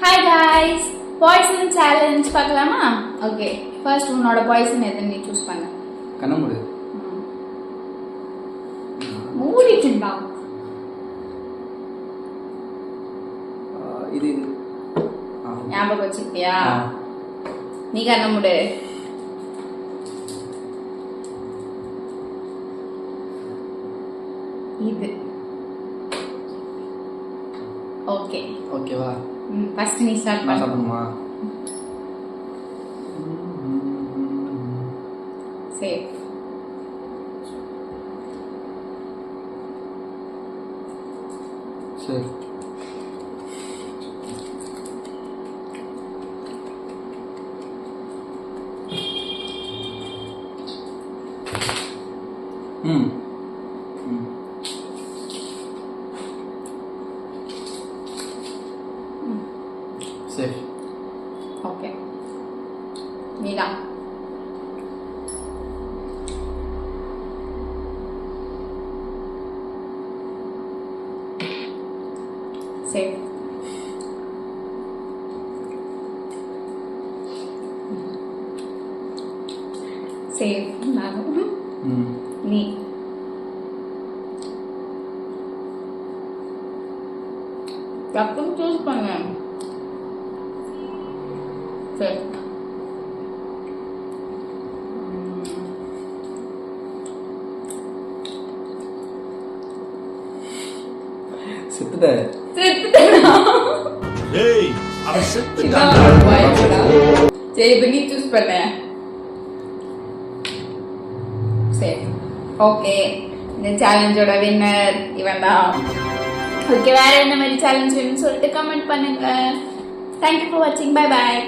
Hi guys, poison challenge பார்க்கலாமா? Okay, first உன்னோட poison எதுன்னு நீ choose பண்ணு. கண்ண மூடு. மூடிட்டுடா. இது ஞாபகம் வச்சிட்டியா? நீ கண்ண மூடு. இது. ஓகே. ஓகேவா? ஃபர்ஸ்ட் நீ ஸ்டார்ட் பண்ணு. பண்ணுமா? சேஃப். சரி. Safe. Okay. Nila. Safe. Safe. Nalo. Ni. Kapag choose pa nga. Safe. செத்துட்ட. செத்துட்டேனா? ஏய், அவன் செத்துட்டான். சரி, இப்ப நீ choose பண்ணு. சரி. ஓகே. இந்த சேலஞ்சோட வின்னர் இவன் தான். ஓகே, வேற என்ன மாதிரி சேலஞ்ச் வேணும்னு சொல்லிட்டு கமெண்ட் பண்ணுங்க. Thank you for watching. Bye bye.